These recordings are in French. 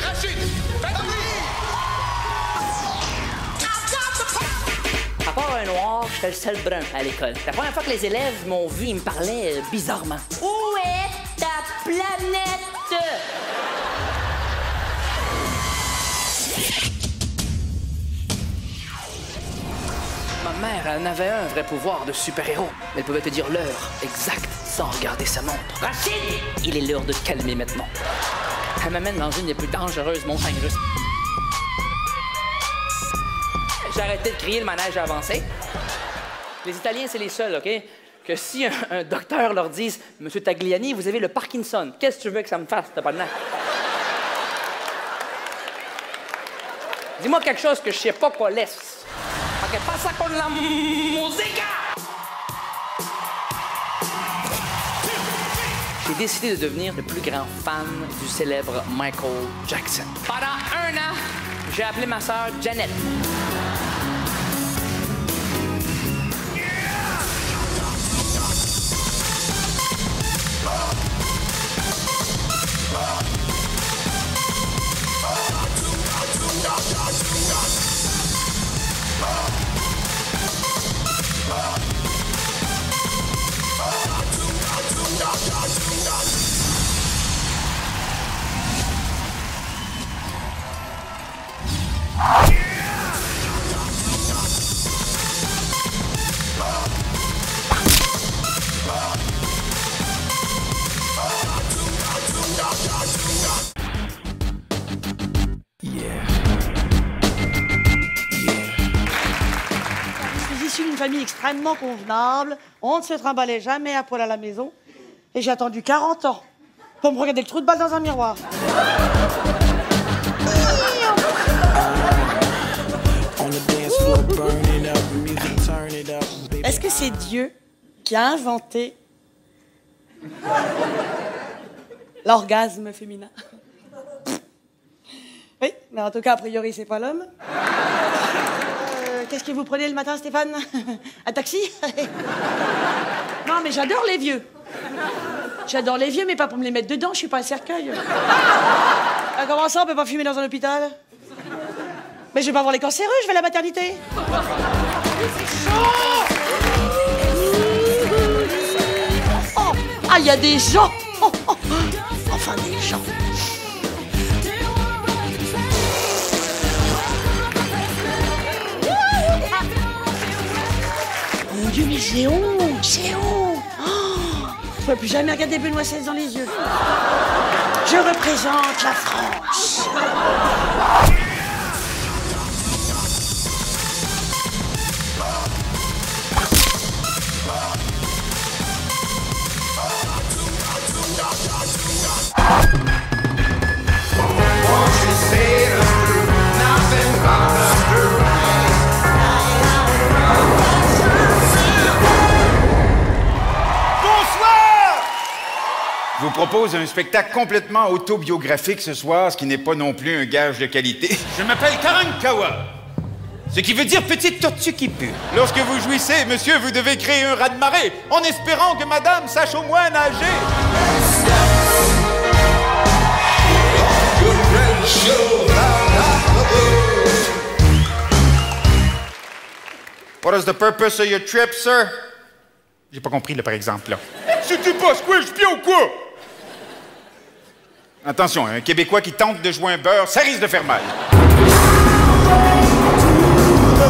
Rachid! À part un noir, j'étais le seul brun à l'école. La première fois que les élèves m'ont vu, ils me parlaient bizarrement. Où est ta planète? Ma mère en avait un vrai pouvoir de super-héros. Elle pouvait te dire l'heure exacte sans regarder sa montre. Rachid! Il est l'heure de te calmer maintenant. Elle m'amène dans une des plus dangereuses montagnes russes. J'ai arrêté de crier, le manège a avancé. Les Italiens, c'est les seuls, OK? Que si un docteur leur dise « Monsieur Tagliani, vous avez le Parkinson. Qu'est-ce que tu veux que ça me fasse, t'as pas de nerfs? » Dis-moi quelque chose que je sais pas quoi laisse. ¿Qué pasa con la música? J'ai décidé de devenir le plus grand fan du célèbre Michael Jackson. Pendant 1 an, j'ai appelé ma sœur Janet. D'une famille extrêmement convenable, on ne se trimballait jamais à poil à la maison, et j'ai attendu 40 ans pour me regarder le trou de balle dans un miroir. Est-ce que c'est Dieu qui a inventé l'orgasme féminin? Oui, mais en tout cas, a priori, c'est pas l'homme. Qu'est-ce que vous prenez le matin, Stéphane? Un taxi? Non, mais j'adore les vieux. J'adore les vieux, mais pas pour me les mettre dedans, je suis pas un cercueil. Comment ça, on peut pas fumer dans un hôpital? Mais je vais pas voir les cancéreux, je vais à la maternité. C'est chaud! Oh, ah, il y a des gens! Oh, oh. Enfin, des gens. Mon Dieu, mais c'est haut! C'est haut! Oh, je ne peux plus jamais regarder Benoît XVI dans les yeux. Je représente la France. Je vous propose un spectacle complètement autobiographique ce soir, ce qui n'est pas non plus un gage de qualité. Je m'appelle Karankawa, ce qui veut dire petite tortue qui pue. Lorsque vous jouissez, monsieur, vous devez créer un raz-de-marée, en espérant que madame sache au moins nager. What is the purpose of your trip, sir? J'ai pas compris, là, par exemple, là. C'est-tu pas squish-pied ou quoi? Attention, un Québécois qui tente de jouer un beurre, ça risque de faire mal.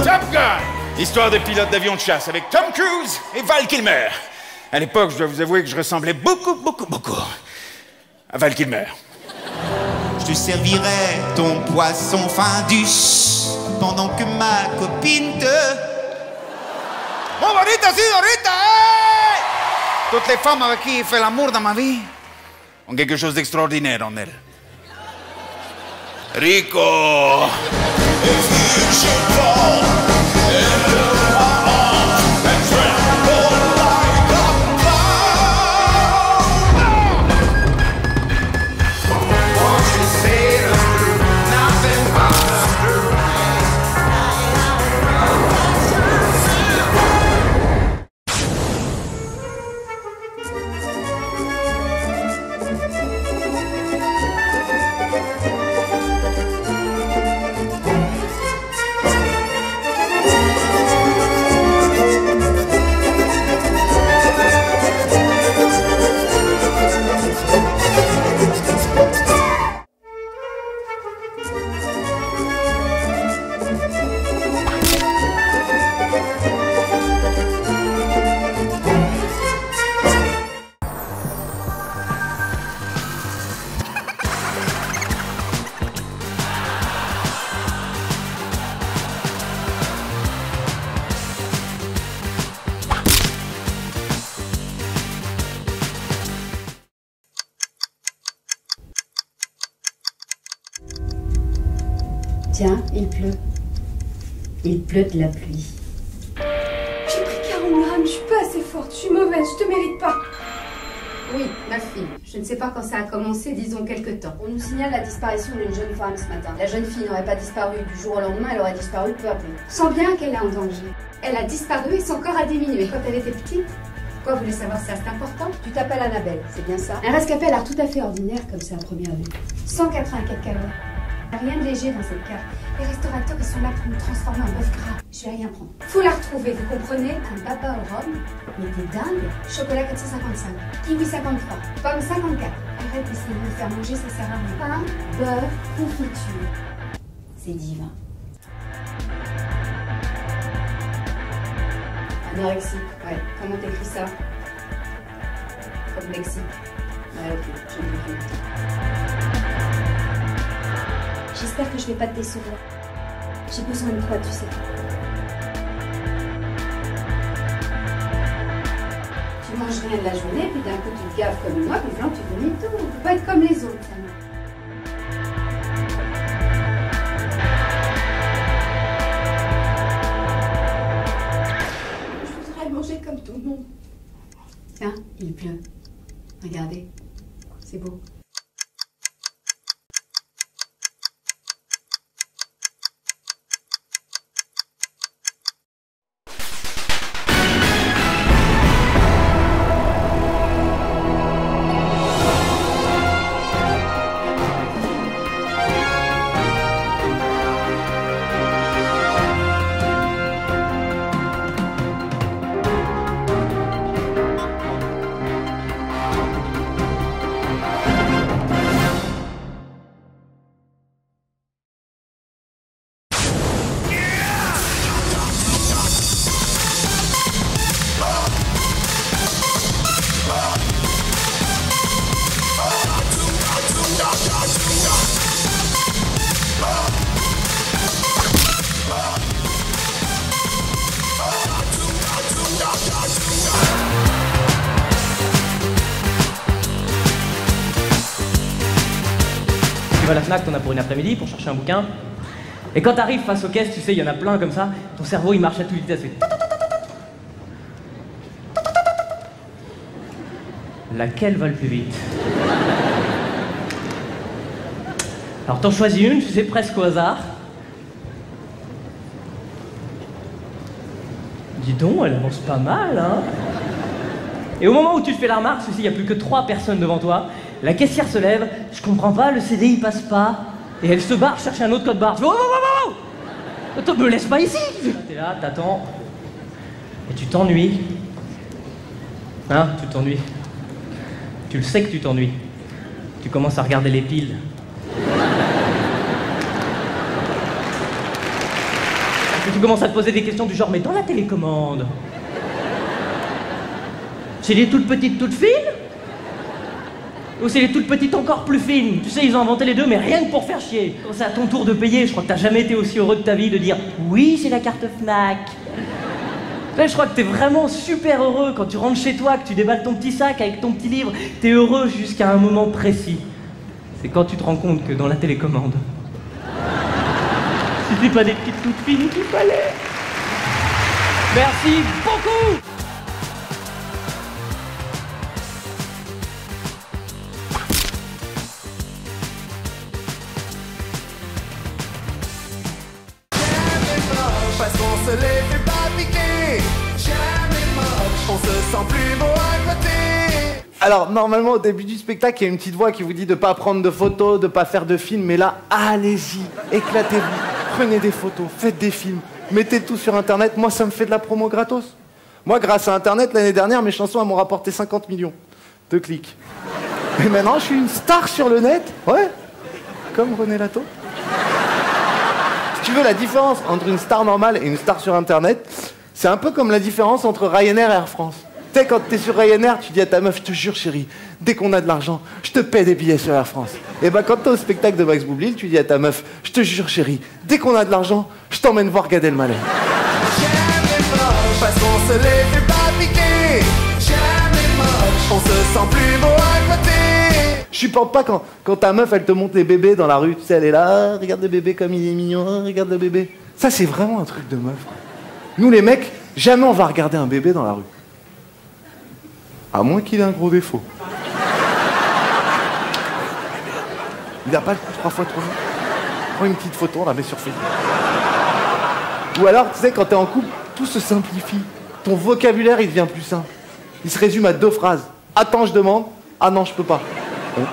Top Gun! Histoire de pilote d'avion de chasse avec Tom Cruise et Val Kilmer. À l'époque, je dois vous avouer que je ressemblais beaucoup à Val Kilmer. Je te servirai ton poisson fin douce pendant que ma copine te... Mon bonita, señorita! Hey! Toutes les femmes avec qui j'ai fait l'amour dans ma vie ont quelque chose d'extraordinaire en elles. Rico! Tiens, il pleut. Il pleut de la pluie. J'ai pris 40 grammes, je suis pas assez forte, je suis mauvaise, je te mérite pas. Oui, ma fille. Je ne sais pas quand ça a commencé, disons quelque temps. On nous signale la disparition d'une jeune femme ce matin. La jeune fille n'aurait pas disparu du jour au lendemain, elle aurait disparu peu à peu. Sens bien qu'elle est en danger. Elle a disparu et son corps a diminué. Quand elle était petite, quoi, vous voulez savoir ça, c'est important? Tu t'appelles Annabelle, c'est bien ça? Un rescapé a l'air tout à fait ordinaire comme ça à première vue. 184 calories. Rien de léger dans cette carte. Les restaurateurs, ils sont là pour nous transformer en bœuf gras. Je vais rien prendre. Faut la retrouver, vous comprenez? Un papa au rhum. Mais t'es dingue. Chocolat 455. Kiwi 53. Pomme 54. Arrête d'essayer de me faire manger, ça sert à rien. Pain, beurre, confiture. C'est divin. Anorexie. Ouais. Comment t'écris ça? Comme lexique. Ouais, ok. Je l'ai vu. J'espère que je vais pas te décevoir. J'ai besoin de toi, tu sais. Tu manges rien de la journée, puis d'un coup tu te gaves comme moi, puis blanc tu vomis tout. Faut pas être comme les autres, ça. Je voudrais manger comme tout le monde. Tiens, il pleut. Regardez, c'est beau. Tu vas à la Fnac, t'en as pour une après-midi pour chercher un bouquin. Et quand t'arrives face aux caisses, tu sais, il y en a plein comme ça, ton cerveau il marche à toute vitesse. Fait... Laquelle va le plus vite? Alors t'en choisis une, tu sais, presque au hasard. Dis donc, elle avance pas mal, hein? Et au moment où tu te fais la remarque, il n'y a plus que 3 personnes devant toi, la caissière se lève, je comprends pas, le CD il passe pas, et elle se barre chercher un autre code barre. Tu fais, oh, oh, oh, oh, attends, me laisse pas ici! T'es là, t'attends, et tu t'ennuies. Hein, tu t'ennuies. Tu le sais que tu t'ennuies. Tu commences à regarder les piles. Et tu commences à te poser des questions du genre, mais dans la télécommande, c'est les toutes petites toutes fines? Ou c'est les toutes petites encore plus fines? Tu sais, ils ont inventé les deux, mais rien que pour faire chier. Quand c'est à ton tour de payer, je crois que t'as jamais été aussi heureux de ta vie de dire « Oui, c'est la carte Fnac ». Là, je crois que t'es vraiment super heureux quand tu rentres chez toi, que tu déballes ton petit sac avec ton petit livre. T'es heureux jusqu'à un moment précis. C'est quand tu te rends compte que dans la télécommande, c'était pas des petites toutes fines qu'il fallait. Merci beaucoup. Parce qu'on se les fait pas piquer. Jamais moche, on se sent plus beau à côté. Alors, normalement, au début du spectacle, il y a une petite voix qui vous dit de pas prendre de photos, de pas faire de films, mais là, allez-y, éclatez-vous, prenez des photos, faites des films, mettez tout sur Internet. Moi, ça me fait de la promo gratos. Moi, grâce à Internet, l'année dernière, mes chansons elles m'ont rapporté 50 millions de clics. Et maintenant, je suis une star sur le net, ouais, comme René Lato. Si tu veux, la différence entre une star normale et une star sur Internet, c'est un peu comme la différence entre Ryanair et Air France. Tu sais, quand t'es sur Ryanair, tu dis à ta meuf, je te jure chérie, dès qu'on a de l'argent, je te paie des billets sur Air France. Et ben quand t'es au spectacle de Max Boublil, tu dis à ta meuf, je te jure chérie, dès qu'on a de l'argent, je t'emmène voir Gad Elmaleh. Jamais moche, parce qu'on se les fait pas piquer. Jamais moche, on se sent plus beau à côté. Je supporte pas quand ta meuf, elle te montre les bébés dans la rue. Tu sais, elle est là, ah, regarde le bébé comme il est mignon, ah, regarde le bébé. Ça, c'est vraiment un truc de meuf. Nous, les mecs, jamais on va regarder un bébé dans la rue. À moins qu'il ait un gros défaut. Il n'a pas le coup 3 fois trop long. Prends une petite photo, on la met sur Facebook. Ou alors, tu sais, quand t'es en couple, tout se simplifie. Ton vocabulaire, il devient plus simple. Il se résume à 2 phrases. Attends, je demande. Ah non, je peux pas. Hein?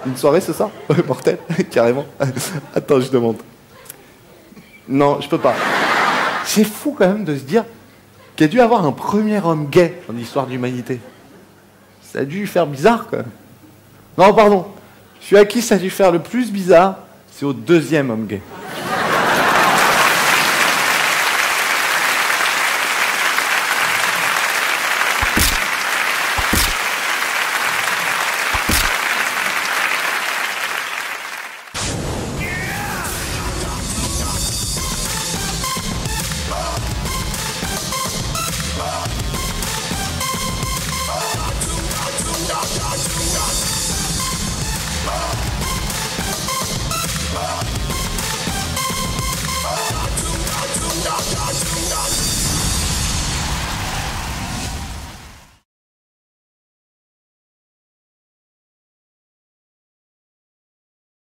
Une soirée, c'est ça? Mortel, carrément. Attends, je demande. Non, je peux pas. C'est fou quand même de se dire qu'il y a dû avoir un premier homme gay dans l'histoire de l'humanité. Ça a dû lui faire bizarre quand même. Non, pardon. Celui à qui ça a dû faire le plus bizarre, c'est au 2e homme gay.